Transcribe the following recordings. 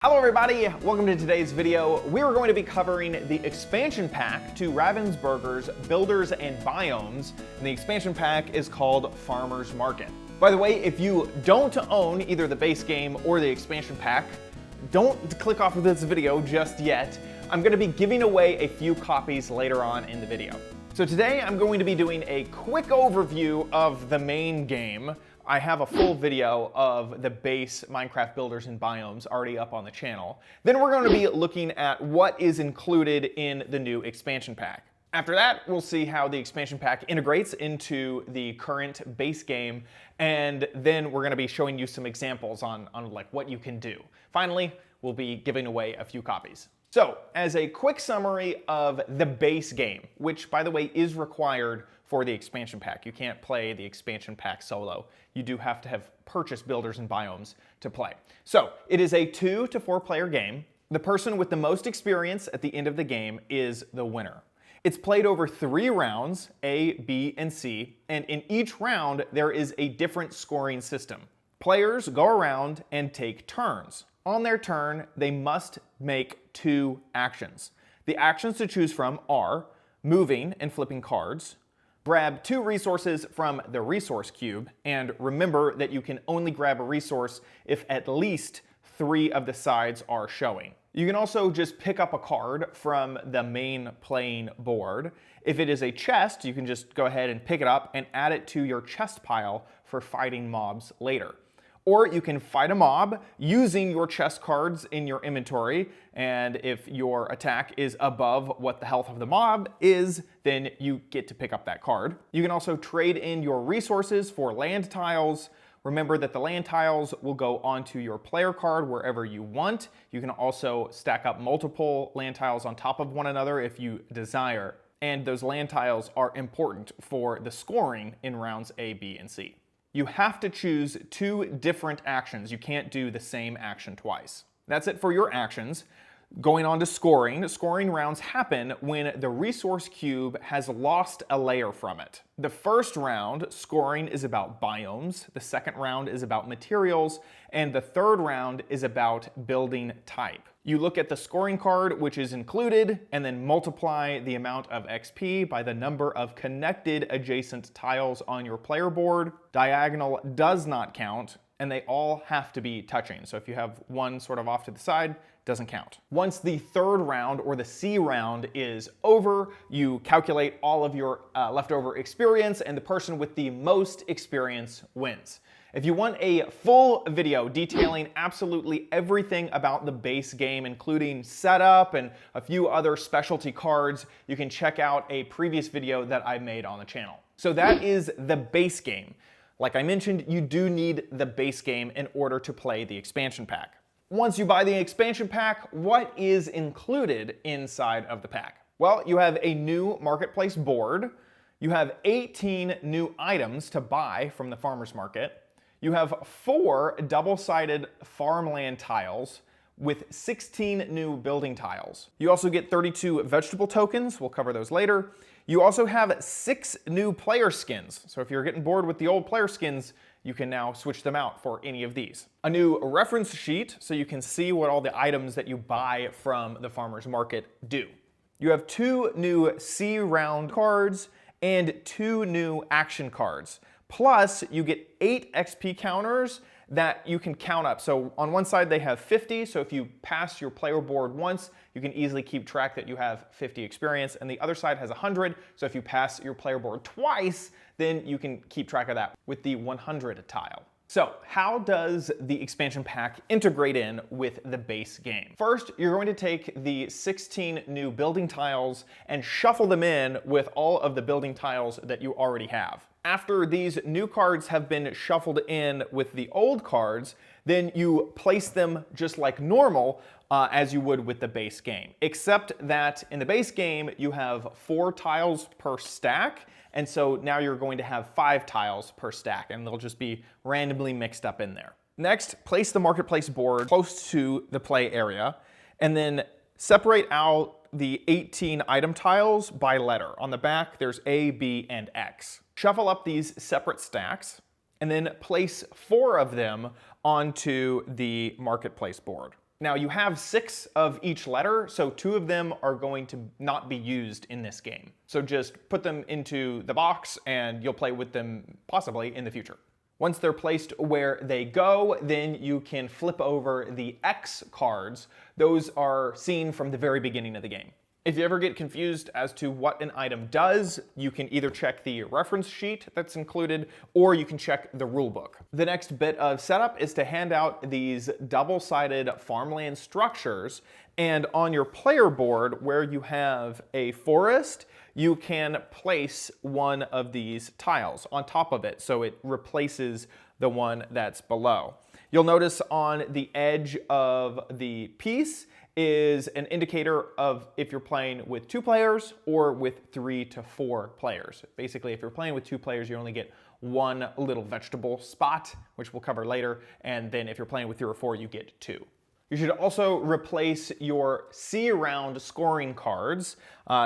Hello everybody, welcome to today's video. We are going to be covering the expansion pack to Ravensburger's Builders and Biomes, and the expansion pack is called Farmers Market. By the way, if you don't own either the base game or the expansion pack, don't click off of this video just yet. I'm going to be giving away a few copies later on in the video. So today I'm going to be doing a quick overview of the main game. I have a full video of the base Minecraft Builders and Biomes already up on the channel. Then we're going to be looking at what is included in the new expansion pack. After that, we'll see how the expansion pack integrates into the current base game, and then we're going to be showing you some examples on like what you can do. Finally, we'll be giving away a few copies. So, as a quick summary of the base game, which by the way is required for the expansion pack. You can't play the expansion pack solo. You do have to have purchased Builders and Biomes to play. So, it is a 2 to 4 player game. The person with the most experience at the end of the game is the winner. It's played over 3 rounds, A, B, and C, and in each round there is a different scoring system. Players go around and take turns. On their turn, they must make 2 actions. The actions to choose from are moving and flipping cards, grab 2 resources from the resource cube, and remember that you can only grab a resource if at least 3 of the sides are showing. You can also just pick up a card from the main playing board. If it is a chest, you can just go ahead and pick it up and add it to your chest pile for fighting mobs later. Or you can fight a mob using your chest cards in your inventory, and if your attack is above what the health of the mob is, then you get to pick up that card. You can also trade in your resources for land tiles. Remember that the land tiles will go onto your player card wherever you want. You can also stack up multiple land tiles on top of one another if you desire. And those land tiles are important for the scoring in rounds A, B, and C. You have to choose 2 different actions. You can't do the same action twice. That's it for your actions. Going on to scoring. Scoring rounds happen when the resource cube has lost a layer from it. The first round, scoring is about biomes. The second round is about materials. And the third round is about building type. You look at the scoring card, which is included, and then multiply the amount of XP by the number of connected adjacent tiles on your player board. Diagonal does not count, and they all have to be touching. So if you have one sort of off to the side, doesn't count. Once the third round, or the C round, is over, you calculate all of your leftover experience, and the person with the most experience wins. If you want a full video detailing absolutely everything about the base game, including setup and a few other specialty cards, you can check out a previous video that I made on the channel. So that is the base game. Like I mentioned, you do need the base game in order to play the expansion pack. Once you buy the expansion pack, what is included inside of the pack? Well, you have a new marketplace board. You have 18 new items to buy from the farmer's market. You have 4 double-sided farmland tiles with 16 new building tiles. You also get 32 vegetable tokens. We'll cover those later. You also have 6 new player skins. So if you're getting bored with the old player skins, you can now switch them out for any of these. A new reference sheet, so you can see what all the items that you buy from the farmer's market do. You have 2 new C round cards and 2 new action cards. Plus, you get 8 XP counters that you can count up. So on one side they have 50, so if you pass your player board once, you can easily keep track that you have 50 experience, and the other side has 100, so if you pass your player board twice, then you can keep track of that with the 100 tile. So how does the expansion pack integrate in with the base game? First, you're going to take the 16 new building tiles and shuffle them in with all of the building tiles that you already have. After these new cards have been shuffled in with the old cards, then you place them just like normal as you would with the base game. Except that in the base game, you have 4 tiles per stack, and so now you're going to have 5 tiles per stack, and they'll just be randomly mixed up in there. Next, place the marketplace board close to the play area, and then separate out the 18 item tiles by letter. On the back, there's A, B, and X. Shuffle up these separate stacks, and then place 4 of them onto the marketplace board. Now you have 6 of each letter, so 2 of them are going to not be used in this game. So just put them into the box and you'll play with them possibly in the future. Once they're placed where they go, then you can flip over the X cards. Those are seen from the very beginning of the game. If you ever get confused as to what an item does, you can either check the reference sheet that's included, or you can check the rule book. The next bit of setup is to hand out these double-sided farmland structures, and on your player board where you have a forest, you can place one of these tiles on top of it, so it replaces the one that's below. You'll notice on the edge of the piece is an indicator of if you're playing with 2 players or with 3 to 4 players. Basically, if you're playing with 2 players, you only get one little vegetable spot, which we'll cover later, and then if you're playing with 3 or 4, you get 2. You should also replace your C-round scoring cards.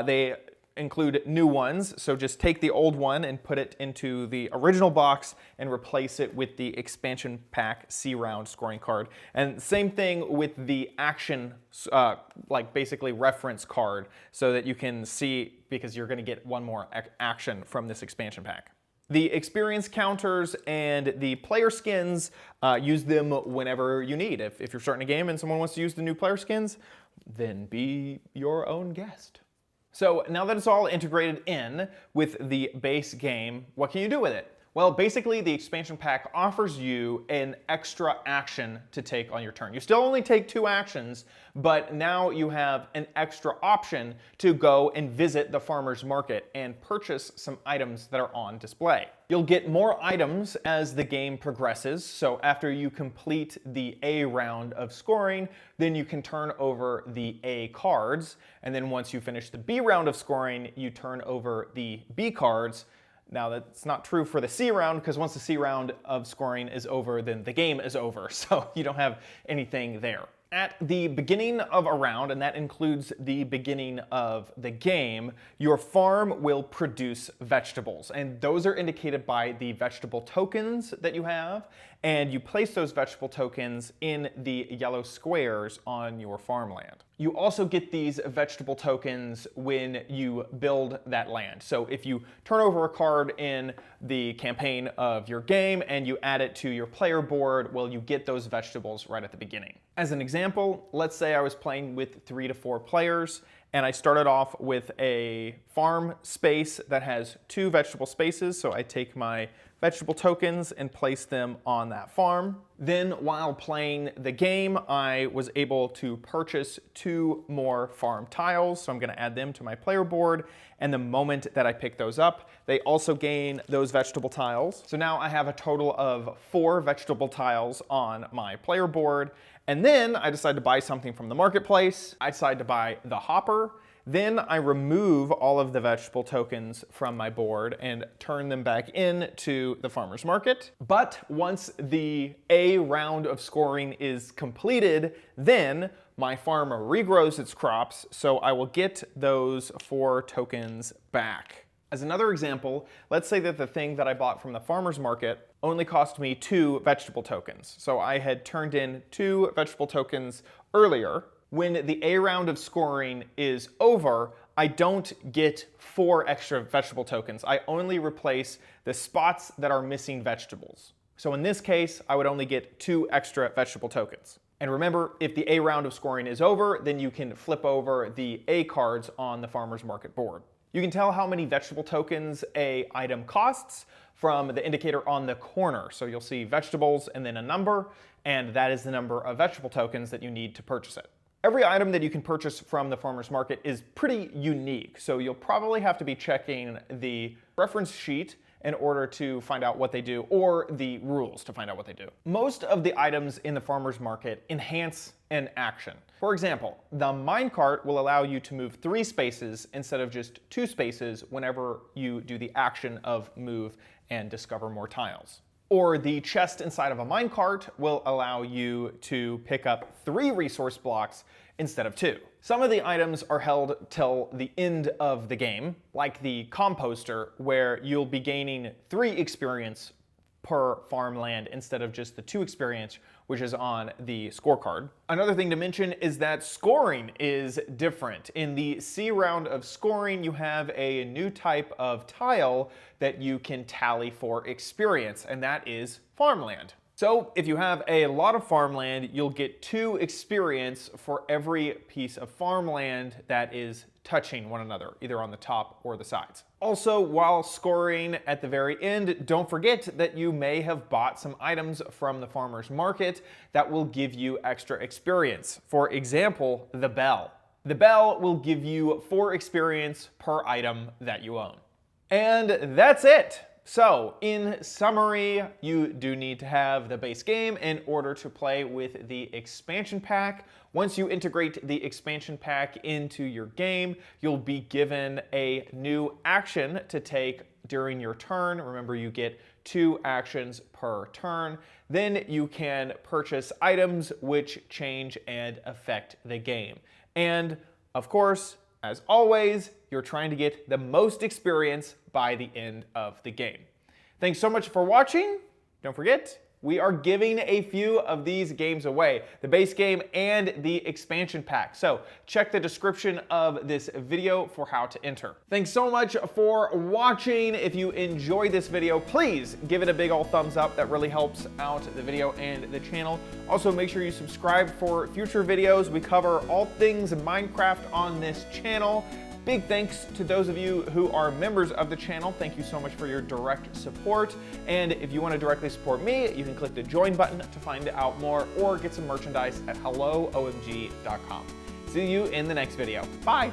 They include new ones, so just take the old one and put it into the original box and replace it with the expansion pack C-round scoring card. And same thing with the action, like basically reference card, so that you can see, because you're going to get one more action from this expansion pack. The experience counters and the player skins, use them whenever you need. If you're starting a game and someone wants to use the new player skins, then be your own guest. So now that it's all integrated in with the base game, what can you do with it? Well, basically the expansion pack offers you an extra action to take on your turn. You still only take 2 actions, but now you have an extra option to go and visit the farmer's market and purchase some items that are on display. You'll get more items as the game progresses, so after you complete the A round of scoring, then you can turn over the A cards, and then once you finish the B round of scoring, you turn over the B cards. Now that's not true for the C round, because once the C round of scoring is over, then the game is over, so you don't have anything there. At the beginning of a round, and that includes the beginning of the game, your farm will produce vegetables, and those are indicated by the vegetable tokens that you have, and you place those vegetable tokens in the yellow squares on your farmland. You also get these vegetable tokens when you build that land. So if you turn over a card in the campaign of your game and you add it to your player board, well, you get those vegetables right at the beginning. As an example, let's say I was playing with 3 to 4 players and I started off with a farm space that has 2 vegetable spaces, so I take my vegetable tokens and place them on that farm. Then while playing the game, I was able to purchase 2 more farm tiles, so I'm going to add them to my player board, and the moment that I pick those up, they also gain those vegetable tiles. So now I have a total of 4 vegetable tiles on my player board, and then I decide to buy something from the marketplace. I decide to buy the hopper. Then I remove all of the vegetable tokens from my board and turn them back into the farmer's market. But once the A round of scoring is completed, then my farm regrows its crops, so I will get those 4 tokens back. As another example, let's say that the thing that I bought from the farmer's market only cost me 2 vegetable tokens. So I had turned in 2 vegetable tokens earlier. When the A round of scoring is over, I don't get 4 extra vegetable tokens. I only replace the spots that are missing vegetables. So in this case, I would only get 2 extra vegetable tokens. And remember, if the A round of scoring is over, then you can flip over the A cards on the farmer's market board. You can tell how many vegetable tokens a item costs from the indicator on the corner. So you'll see vegetables and then a number, and that is the number of vegetable tokens that you need to purchase it. Every item that you can purchase from the farmer's market is pretty unique, so you'll probably have to be checking the reference sheet in order to find out what they do, or the rules to find out what they do. Most of the items in the farmer's market enhance an action. For example, the minecart will allow you to move 3 spaces instead of just 2 spaces whenever you do the action of move and discover more tiles. Or the chest inside of a minecart will allow you to pick up 3 resource blocks instead of 2. Some of the items are held till the end of the game, like the composter, where you'll be gaining 3 experience per farmland instead of just the 2 experience, which is on the scorecard. Another thing to mention is that scoring is different. In the C round of scoring, you have a new type of tile that you can tally for experience, and that is farmland. So if you have a lot of farmland, you'll get 2 experience for every piece of farmland that is touching one another, either on the top or the sides. Also, while scoring at the very end, don't forget that you may have bought some items from the farmer's market that will give you extra experience. For example, the bell. The bell will give you 4 experience per item that you own. And that's it. So, in summary, you do need to have the base game in order to play with the expansion pack. Once you integrate the expansion pack into your game, you'll be given a new action to take during your turn. Remember, you get 2 actions per turn. Then you can purchase items which change and affect the game. And, of course, as always, you're trying to get the most experience by the end of the game. Thanks so much for watching. Don't forget, we are giving a few of these games away, the base game and the expansion pack. So check the description of this video for how to enter. Thanks so much for watching. If you enjoyed this video, please give it a big old thumbs up. That really helps out the video and the channel. Also, make sure you subscribe for future videos. We cover all things Minecraft on this channel. Big thanks to those of you who are members of the channel. Thank you so much for your direct support. And if you want to directly support me, you can click the join button to find out more or get some merchandise at helloomg.com. See you in the next video. Bye.